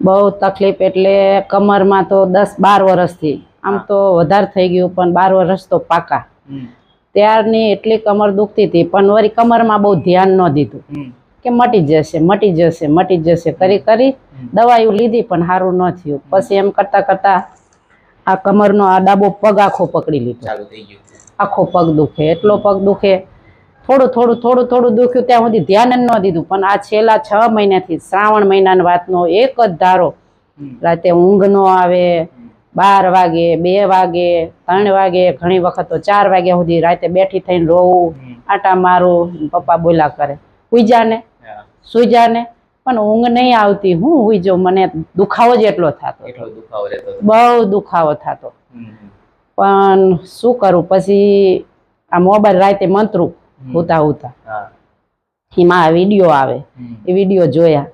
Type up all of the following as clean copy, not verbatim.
બહુ તકલીફ એટલે કમરમાં તો 10-12 વર્ષથી આમ તો વધારે થઈ ગયું પણ 12 વર્ષ તો પાકા ત્યારની એટલી કમર દુખતી હતી પણ વળી કમરમાં બહુ ધ્યાન ન દીધું કે મટી જશે મટી જશે મટી જશે કરી કરી દવાઈઓ લીધી પણ સારું ન થયું પછી એમ કરતા કરતા આ કમરનો આ ડાબો પગ આખો પકડી લીધો આખો પગ દુખે એટલો પગ દુખે થોડું થોડું થોડું થોડું દુખ્યું ત્યાં સુધી ધ્યાન જ ન દીધું પણ આ છેલ્લા 6 મહિનાથી શ્રાવણ મહિનાની વાતનો એક જ ધારો રાતે ઊંઘ ન આવે 12 વાગે 2 વાગે 3 વાગે ઘણી વખત તો 4 વાગ્યા સુધી રાતે બેઠી થઈને રોવું આટા મારું પપ્પા બોલ્યા કરે સુઈ જાને પણ ઊંઘ નહીં આવતી હું હુઈ જાઉં મને દુખાવો જ એટલો થતો બહુ દુખાવો થતો પણ શું કરું પછી આ મોબાઈલ રાતે મંત્રું હોતા હોતા એમાં આ વિડીયો આવે એ વિડીયો જોયા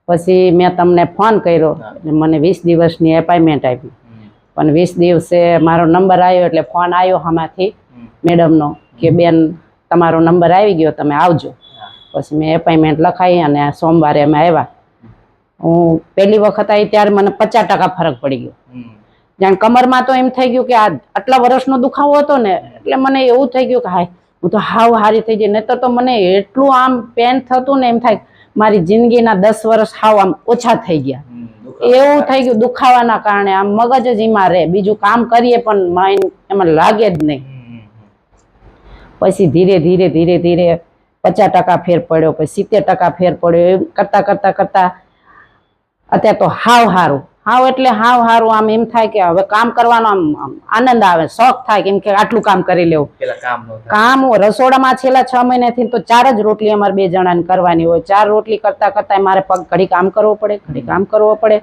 પછી મેં તમને ફોન કર્યો એટલે મને 20 દિવસની એપોઇન્ટમેન્ટ આપી પણ 20 દિવસે મારો નંબર આવ્યો એટલે ફોન આવ્યો આમાંથી મેડમનો કે બેન તમારો નંબર આવી ગયો તમે આવજો પછી મેં એપોઇન્ટમેન્ટ લખાઈ અને સોમવારે અમે આવ્યા હું પહેલી વખત આવી ત્યારે મને 50% ફરક પડી ગયો જાણે કમરમાં તો એમ થઈ ગયું કે આ આટલા વર્ષનો દુખાવો હતો ને એટલે મને એવું થઈ ગયું કે હાય હું તો હાવ હારી થઈ ગઈ નહીતર તો મને એટલું આમ પેન થતું ને એમ થાય મારી જિંદગીના 10 વર્ષ હાવ આમ ઓછા થઈ ગયા એવું થઈ ગયું દુખાવાના કારણે આમ મગજ જ એમાં રહે બીજું કામ કરીએ પણ માઇન્ડ એમાં લાગે જ નહીં પછી ધીરે ધીરે ધીરે ધીરે 50% ફેર પડ્યો પછી 70% ફેર પડ્યો એમ કરતા કરતા કરતા અત્યારે તો હાવ હારું હાવ એટલે હાવ હારું આમ એમ થાય કે હવે કામ કરવાનો આમ આનંદ આવે શોખ થાય કેમ કે આટલું કામ કરી લેવું કામ રસોડામાં છેલ્લા 6 મહિનાથી તો 4 જ રોટલી અમારે 2 જણાને કરવાની હોય 4 રોટલી કરતા કરતા મારે પગ ઘડી કામ કરવો પડે ઘડી કામ કરવો પડે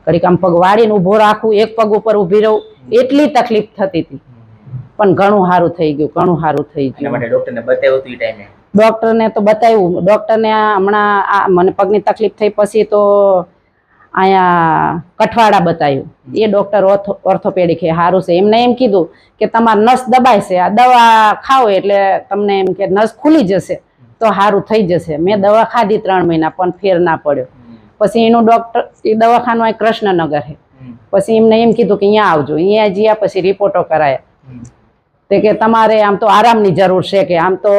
ઘડી કામ પગ વાળીને ઊભો રાખવું એક પગ ઉપર ઊભી રહું એટલી તકલીફ થતી હતી પણ ઘણું સારું થઈ ગયું ઘણું સારું થઈ ગયું ડોક્ટરને બતાવ્યું હતું એ ટાઈમે ડોક્ટરને તો બતાવ્યું ડોક્ટરને હમણાં મને પગની તકલીફ થઈ પછી તો અહીંયા કઠવાડા બતાવ્યું એ ડોક્ટર ઓર્થોપેડિક સારું છે એમને એમ કીધું કે તમારે નસ દબાય છે આ દવા ખાઓ એટલે તમને એમ કે નસ ખુલી જશે તો સારું થઈ જશે મેં દવા ખાધી 3 મહિના પણ ફેર ના પડ્યો પછી એનું ડોક્ટર એ દવાખાનું અહીં કૃષ્ણનગર છે પછી એમને એમ કીધું કે અહીંયા આવજો અહીંયા જ્યાં પછી રિપોર્ટો કરાયા તે કે તમારે આમ તો આરામની જરૂર છે કે આમ તો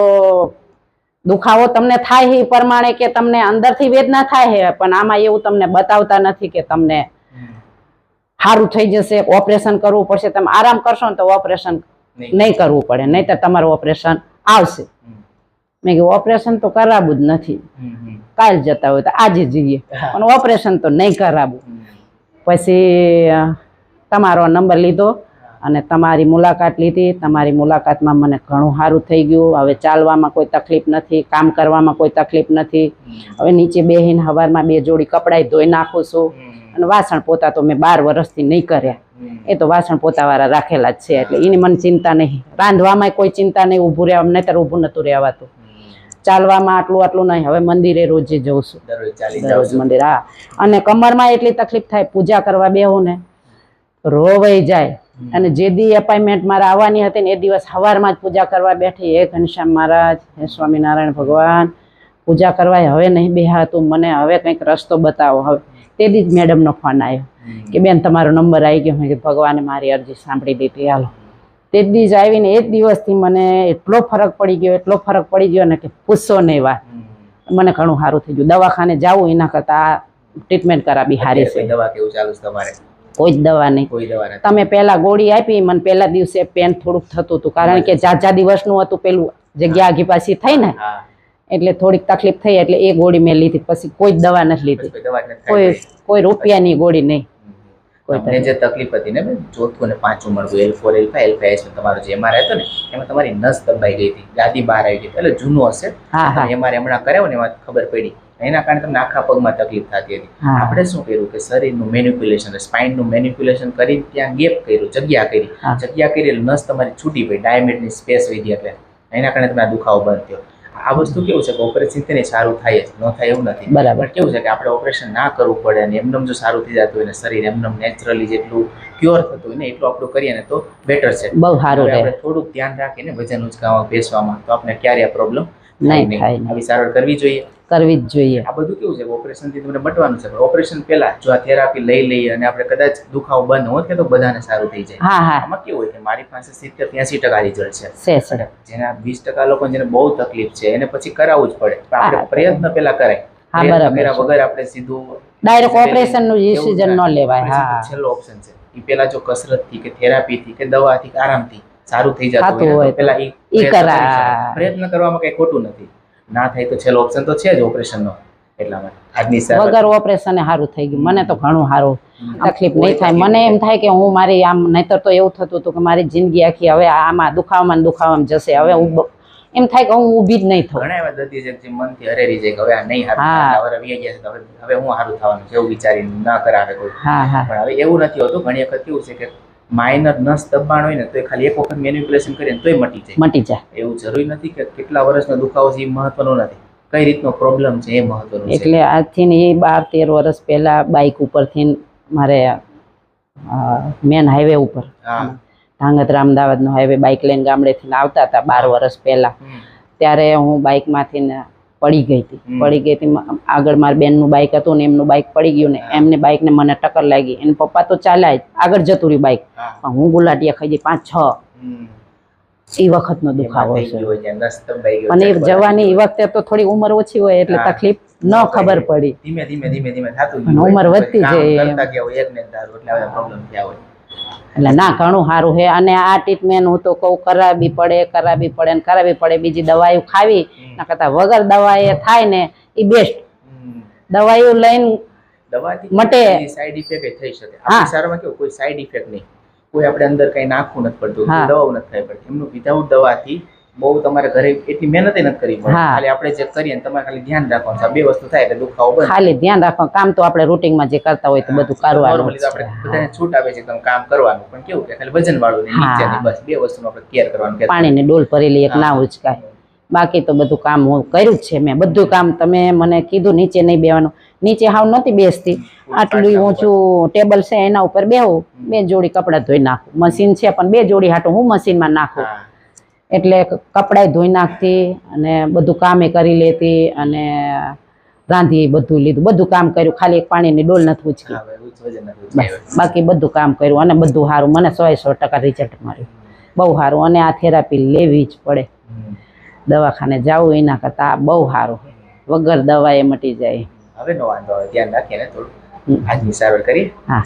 દુખાવો તમને થાય એ પ્રમાણે કે તમને અંદરથી વેદના થાય છે પણ આમાં એવું તમને બતાવતા નથી કે તમને સારું થઈ જશે ઓપરેશન કરવું પડશે તમે આરામ કરશો ને તો ઓપરેશન નહીં કરવું પડે નહીં તો તમારું ઓપરેશન આવશે મેં કીધું ઓપરેશન તો કરાવવું જ નથી કાલ જતા હોય તો આજે જઈએ પણ ઓપરેશન તો નહીં કરાવવું પછી તમારો નંબર લીધો અને તમારી મુલાકાત લીધી તમારી મુલાકાતમાં મને ઘણું સારું થઈ ગયું હવે ચાલવામાં કોઈ તકલીફ નથી કામ કરવામાં કોઈ તકલીફ નથી હવે નીચે બેહીને સવારમાં 2 જોડી કપડાં ધોઈ નાખું છું અને વાસણ પોતા તો મેં 12 વર્ષથી નહીં કર્યા એ તો વાસણ પોતાવાળા રાખેલા જ છે એટલે એની મને ચિંતા નહીં રાંધવામાં કોઈ ચિંતા નહીં ઊભું રહેવા નહીતર ઊભું નહોતું રહેવાતું ચાલવામાં આટલું નહીં હવે મંદિરે રોજે જઉં છું દરરોજ મંદિર હા અને કમરમાં એટલી તકલીફ થાય પૂજા કરવા બેહું ને રોવાઈ જાય અને જે દી એપોઇન્ટમેન્ટ મારે આવવાની હતી ને એ દિવસ સવારમાં જ પૂજા કરવા બેઠી હે ઘનશ્યામ મહારાજ હે સ્વામિનારાયણ ભગવાન પૂજા કરવા હવે નહીં બેહાતું મને હવે કંઈક રસ્તો બતાવો હવે તે દી જ મેડમનો ફોન આવ્યો કે બેન તમારો નંબર આવી ગયો મેં કીધું ભગવાને મારી અરજી સાંભળી દીધી હાલો તે દી જ આવીને એક દિવસથી મને એટલો ફરક પડી ગયો ને કે પૂછશો નહીં વાત મને ઘણું સારું થઈ ગયું દવાખાને જાવું એના કરતાં ટ્રીટમેન્ટ કરાવી સારી છે દવા કેવું ચાલુ છે તમારે કોઈ જ દવા નહીં તમે પહેલા ગોળી આપી મને પહેલા દિવસે પેન થોડુંક થતું હતું કારણ કે જાજા દિવસનું હતું પેલું જગ્યા આગી પાછી થઈ ને એટલે થોડીક તકલીફ થઈ એટલે એ ગોળી મેં લીધી પછી કોઈ જ દવા નથી લીધી કોઈ રૂપિયાની ગોળી નહીં તમને જે તકલીફ હતી ને ચોથું અને પાંચમું મળતું L4 L5 L5 તમારો જે MRI હતો ને એમાં તમારી નસ દબાઈ ગઈ હતી ગાદી બહાર આવી ગઈ એટલે જૂનું હશે MRI હમણાં કરાવ્યો ને એમાં ખબર પડી એના કારણે તમને આખા પગમાં તકલીફ થતી હતી આપણે શું કર્યું કે શરીરનું મેનિપ્યુલેશન સ્પાઇનનું મેનિપ્યુલેશન કરી ત્યાં ગેપ કર્યું જગ્યા કરી નસ તમારી છૂટી પડી ડાયામીટરની સ્પેસ વધી એટલે એના કારણે તમને દુખાવો બંધ થયો આ વસ્તુ કેવું છે કે ઓપરેશન થી સારું થાય જ ન થાય એવું નથી બરાબર કેવું છે કે આપણે ઓપરેશન ના કરવું પડે અને એમનેમ જો સારું થઈ જતું હોય ને શરીર એમનેમ નેચરલી જેટલું ક્યોર થતું હોય ને એટલું આપણું કરીએ ને તો બેટર છે બહુ સારું આપણે થોડુંક ધ્યાન રાખીને વજન ઉચકાવવા બેસવામાં તો આપણે ક્યારે પ્રોબ્લેમ નહીં થાય નહીં. આવી સારવાર કરવી જોઈએ. કરવી જ જોઈએ. આ બધું કેવું છે ઓપરેશન થી તમને મટવાનું છે, પણ ઓપરેશન પહેલા જો આ થેરાપી લઈ લઈએ અને આપણે કદાચ દુખાવો બંધ હોત કે તો બધાને સારું થઈ જાય. હા હા આમાં કેવું હોય કે મારી પાસે 70-80% રિઝલ્ટ છે, છે જેના 20% લોકો જેને બહુ તકલીફ છે એને પછી કરાવવું જ પડે, પણ આપણે હા. પ્રયત્ન પહેલા કરાય. હા, પ્રયત્ન બરાબર કર્યા છે. વગર આપણે સીધું ડાયરેક્ટ ઓપરેશન નું એવું ડિસિઝન ન ના. લેવાય. ઓપરેશન તો હા છેલ્લો ઓપ્શન છે. એ પહેલા જો કસરતથી કે થેરાપીથી કે દવાથી કે આરામથી સારું થઈ જતું થતું હોય હોય તો તો પહેલા ઈ પ્રયત્ન કરી કરા. શકાય. પ્રયત્ન કરવામાં કઈ ખોટું નથી. ના થાય તો છેલ્લો ઓપ્શન તો છે જ ઓપરેશનનો. એટલા માટે આજની સારવાર વગર ઓપરેશન સારું થઈ ગયું. મને તો ઘણું સારું, તકલીફ કોઈ નહીં થાય. તકલીફ મને એમ નહીં. થાય કે હું મારી આમ, નહીતર તો એવું થતું હતું કે મારી જિંદગી આખી હવે આમાં દુખાવામાં જશે. હવે હું એમ થાય કે હું ઊભી જ નહીં થઉં. ઘણા એવા દર્દી છે જે મનથી હરેરી જાય કે હવે આ નહીં હારું હા. થાય, હવે વી ગયા છે તો હવે હું સારું થવાનું છે એવું વિચારીને ના કરાવે કોઈ. હા હા પણ હવે એવું નથી હોતું. ઘણી વખત કેવું છે કે માઇનર નસ દબાણ હોય ને તો એ ખાલી એક વખત મેન્યુપ્યુલેશન કરીએ ને તોય મટી જાય. મટી જાય. એવું જરૂરી નથી કે કેટલા વર્ષનો દુખાવો છે એ મહત્વનો નથી, કઈ રીતનો પ્રોબ્લેમ છે એ મહત્વનું છે. એટલે આજથી ને 12-13 વર્ષ પહેલા બાઇક ઉપરથી મારે મેન હાઈવે ઉપર હા. ધાંગધ્રા અમદાવાદનો હાઈવે બાઇક લઈને ગામડેથી આવતા હતા 12 વર્ષ પહેલા. હમ. ત્યારે હું બાઇકમાંથી ને પડી ગઈ હતી. આગળ મારી બેનનું બાઇક હતું ને એમનું બાઇક પડી ગયું ને હા. એમની બાઇકને મને ટક્કર લાગી. એના પપ્પા તો ચાલ્યા જ, આગળ જતું રહ્યું બાઇક, હા. પણ હું ગુલાટિયા ખાઈ ગઈ 5-6. હમ. એ વખતનો દુખાવો એમાં થઈ છે. ગયું હોય છે, નસ દબાઈ ગયો અને છે, જવાની એ વખતે તો થોડી ઉંમર ઓછી હોય એટલે હા. તકલીફ ન ખબર પડી. ધીમે ધીમે થતું અને ઉંમર વધતી કામ જાય. કરતા ગયા હોય એક ને ધારું એટલે હવે પ્રોબ્લેમ થયા હોય. એટલે ના, ઘણું સારું છે. અને આ ટ્રીટમેન્ટ હું તો કહું કરાવવી પડે. બીજી દવાઓ ખાવી ના કરતા વગર દવાએ થાય ને એ બેસ્ટ. હમ. દવાઓ લઈને દવાથી મટે. સાઈડ ઇફેક્ટ થઈ શકે. હા. આપણી સારવારમાં કેવું કોઈ સાઈડ ઇફેક્ટ નહીં, કોઈ આપણે અંદર કઈ નાખવું નથી પડતું, હા. કોઈ દવાઓ નથી ખાવી પડતી. એમનું વિધાઉટ દવાથી બહુ તમારે ઘરે એટલી મહેનત નથી કરવી પડે. હા. ખાલી આપણે જે કરીએ ને તમારે ખાલી ધ્યાન રાખવાનું છે. આ બે વસ્તુ થાય એટલે દુખાવો બંધ. ખાલી ધ્યાન રાખો. કામ તો આપણે રૂટીનમાં જે કરતા હોય તો બધું કરવાનું નોર્મલી તો જ આપણે છે. બધાને છૂટ આપે છે તમે કામ કરવાનું, પણ કેવું કે ખાલી વજન વાળું ને હા. નીચેની બસ બે વસ્તુનો આપણે કેર કરવાનું કે પાણીની ડોલ ભરેલી એક હા. ના ઉચકાય. બાકી તો બધું કામ હું કર્યું જ છે. મેં બધું કામ, તમે મને કીધું નીચે નહીં બેવાનું, નીચે હાવ નહોતી બેસતી. આટલું ઊંચું ટેબલ છે એના ઉપર બેહું, 2 જોડી કપડાં ધોઈ નાખું. મશીન છે પણ 2 જોડી હાટું હું મશીનમાં નાખું. હા. એટલે કપડાય ધોઈ નાખતી અને બધું કામે કરી લેતી અને રાંધી બધું લીધું, બધું કામ કર્યું. ખાલી એક પાણીની ડોલ નથી ઉચકી. હા, ભાઈ, વજન નથી બસ ઉચકાયું. બાકી બધું કામ કર્યું અને બધું સારું. મને 100% રિઝલ્ટ મળ્યું. બહુ સારું. અને આ થેરાપી લેવી જ પડે. હમ. દવાખાને જવું એના કરતાં આ બહુ સારું. વગર દવાએ મટી જાય. હવે નો વાંધો આવે, ધ્યાન રાખીએ ને થોડું. આજની સારવાર કરીએ. હા.